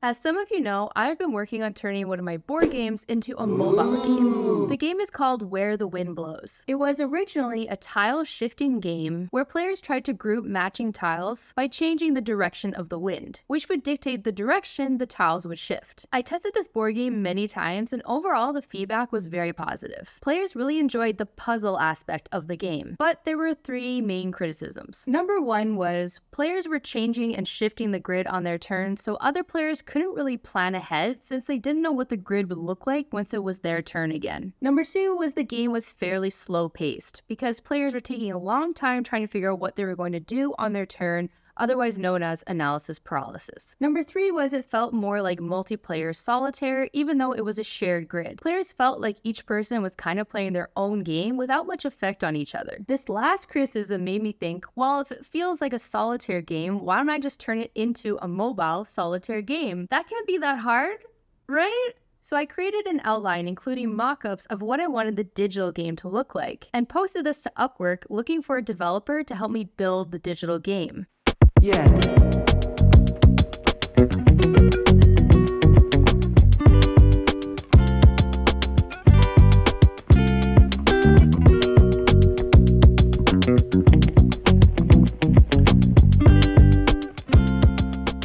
As some of you know, I've been working on turning one of my board games into a mobile game. The game is called Where the Wind Blows. It was originally a tile shifting game where players tried to group matching tiles by changing the direction of the wind, which would dictate the direction the tiles would shift. I tested this board game many times and overall the feedback was very positive. Players really enjoyed the puzzle aspect of the game, but there were three main criticisms. Number one was players were changing and shifting the grid on their turn, so other players couldn't really plan ahead since they didn't know what the grid would look like once it was their turn again. Number two was the game was fairly slow paced because players were taking a long time trying to figure out what they were going to do on their turn, otherwise known as analysis paralysis. Number three was it felt more like multiplayer solitaire even though it was a shared grid. Players felt like each person was kind of playing their own game without much effect on each other. This last criticism made me think, well, if it feels like a solitaire game, why don't I just turn it into a mobile solitaire game? That can't be that hard, right? So I created an outline including mock-ups of what I wanted the digital game to look like and posted this to Upwork looking for a developer to help me build the digital game. Yeah.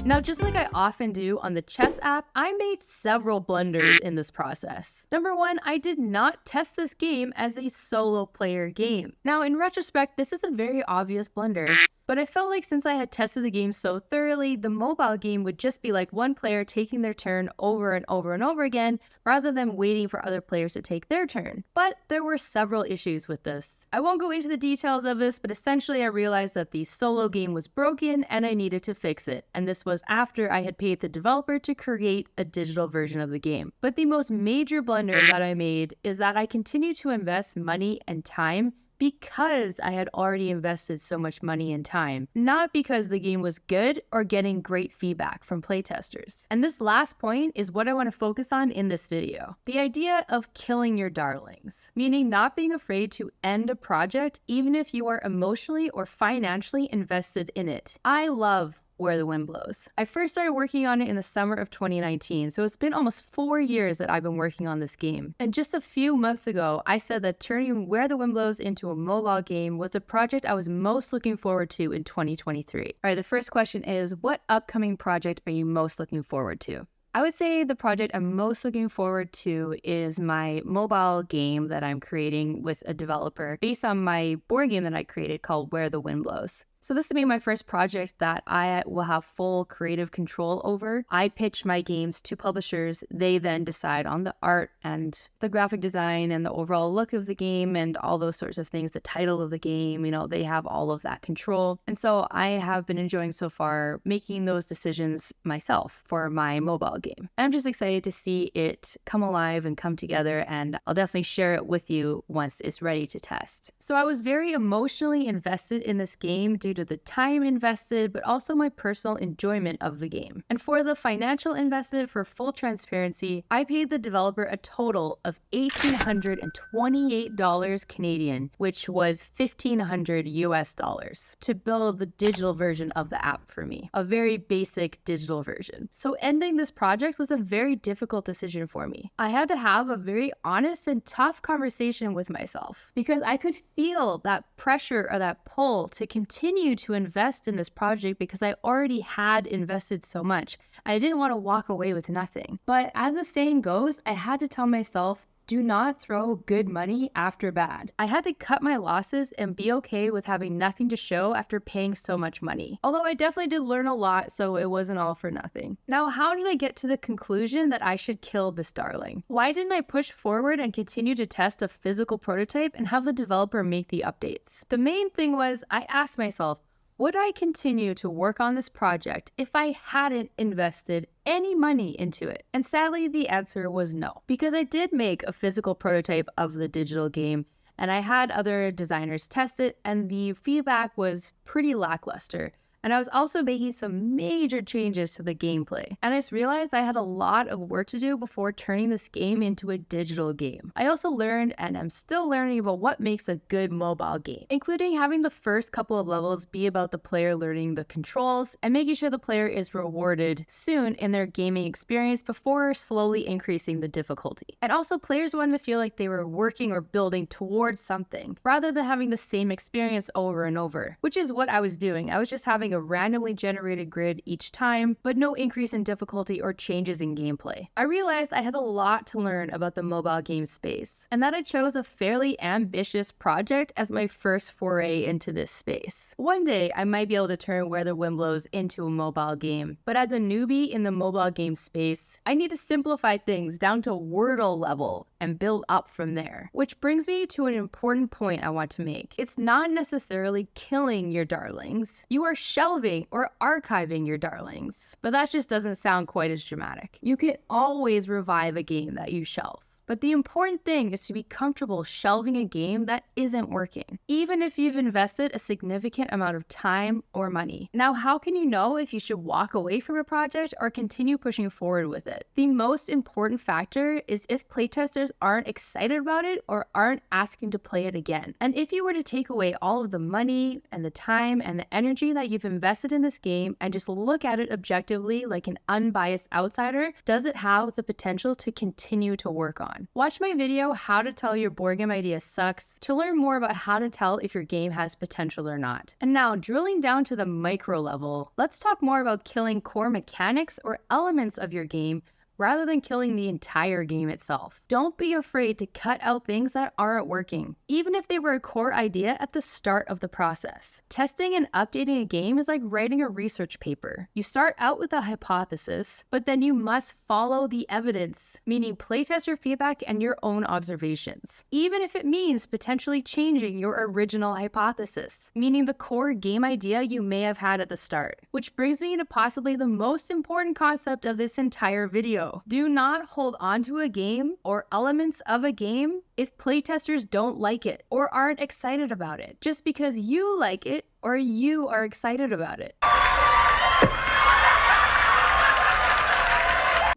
Now, just like I often do on the chess app, I made several blunders in this process. Number one, I did not test this game as a solo player game. Now, in retrospect, this is a very obvious blunder. But I felt like since I had tested the game so thoroughly, the mobile game would just be like one player taking their turn over and over and over again, rather than waiting for other players to take their turn. But there were several issues with this. I won't go into the details of this, but essentially I realized that the solo game was broken and I needed to fix it. And this was after I had paid the developer to create a digital version of the game. But the most major blunder that I made is that I continued to invest money and time because I had already invested so much money and time, not because the game was good or getting great feedback from playtesters. And this last point is what I want to focus on in this video. The idea of killing your darlings, meaning not being afraid to end a project even if you are emotionally or financially invested in it. I love Where the Wind Blows. I first started working on it in the summer of 2019, so it's been almost 4 years that I've been working on this game. And just a few months ago, I said that turning Where the Wind Blows into a mobile game was the project I was most looking forward to in 2023. All right, the first question is, what upcoming project are you most looking forward to? I would say the project I'm most looking forward to is my mobile game that I'm creating with a developer based on my board game that I created called Where the Wind Blows. So this will be my first project that I will have full creative control over. I pitch my games to publishers. They then decide on the art and the graphic design and the overall look of the game and all those sorts of things, the title of the game, they have all of that control. And so I have been enjoying so far making those decisions myself for my mobile game. And I'm just excited to see it come alive and come together, and I'll definitely share it with you once it's ready to test. So I was very emotionally invested in this game due to the time invested, but also my personal enjoyment of the game. And for the financial investment, for full transparency, I paid the developer a total of $1,828 Canadian, which was $1,500 US dollars, to build the digital version of the app for me, a very basic digital version. So ending this project was a very difficult decision for me. I had to have a very honest and tough conversation with myself because I could feel that pressure or that pull to continue to invest in this project because I already had invested so much. I didn't want to walk away with nothing. But as the saying goes, I had to tell myself, do not throw good money after bad. I had to cut my losses and be okay with having nothing to show after paying so much money. Although I definitely did learn a lot, so it wasn't all for nothing. Now, how did I get to the conclusion that I should kill this darling? Why didn't I push forward and continue to test a physical prototype and have the developer make the updates? The main thing was I asked myself, would I continue to work on this project if I hadn't invested any money into it? And sadly, the answer was no, because I did make a physical prototype of the digital game and I had other designers test it and the feedback was pretty lackluster. And I was also making some major changes to the gameplay. And I just realized I had a lot of work to do before turning this game into a digital game. I also learned, and I'm still learning, about what makes a good mobile game, including having the first couple of levels be about the player learning the controls and making sure the player is rewarded soon in their gaming experience before slowly increasing the difficulty. And also, players wanted to feel like they were working or building towards something rather than having the same experience over and over, which is what I was doing. I was just having a randomly generated grid each time, but no increase in difficulty or changes in gameplay. I realized I had a lot to learn about the mobile game space, and that I chose a fairly ambitious project as my first foray into this space. One day, I might be able to turn Where the Wind Blows into a mobile game, but as a newbie in the mobile game space, I need to simplify things down to Wordle level and build up from there. Which brings me to an important point I want to make. It's not necessarily killing your darlings. You are shelving or archiving your darlings. But that just doesn't sound quite as dramatic. You can always revive a game that you shelve. But the important thing is to be comfortable shelving a game that isn't working, even if you've invested a significant amount of time or money. Now, how can you know if you should walk away from a project or continue pushing forward with it? The most important factor is if playtesters aren't excited about it or aren't asking to play it again. And if you were to take away all of the money and the time and the energy that you've invested in this game and just look at it objectively like an unbiased outsider, does it have the potential to continue to work on? Watch my video, How to Tell Your Board Game Idea Sucks, to learn more about how to tell if your game has potential or not. And now, drilling down to the micro level, let's talk more about killing core mechanics or elements of your game rather than killing the entire game itself. Don't be afraid to cut out things that aren't working, even if they were a core idea at the start of the process. Testing and updating a game is like writing a research paper. You start out with a hypothesis, but then you must follow the evidence, meaning playtester feedback and your own observations, even if it means potentially changing your original hypothesis, meaning the core game idea you may have had at the start. Which brings me to possibly the most important concept of this entire video. Do not hold on to a game or elements of a game if playtesters don't like it or aren't excited about it, just because you like it or you are excited about it.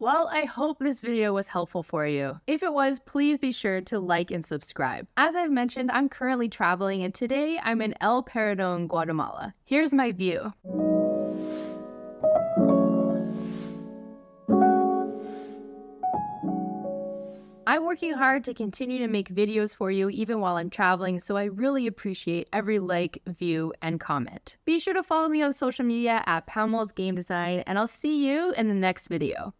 Well, I hope this video was helpful for you. If it was, please be sure to like and subscribe. As I've mentioned, I'm currently traveling, and today I'm in El Paredon, Guatemala. Here's my view. I'm working hard to continue to make videos for you even while I'm traveling, so I really appreciate every like, view, and comment. Be sure to follow me on social media at Pamela's Game Design, and I'll see you in the next video.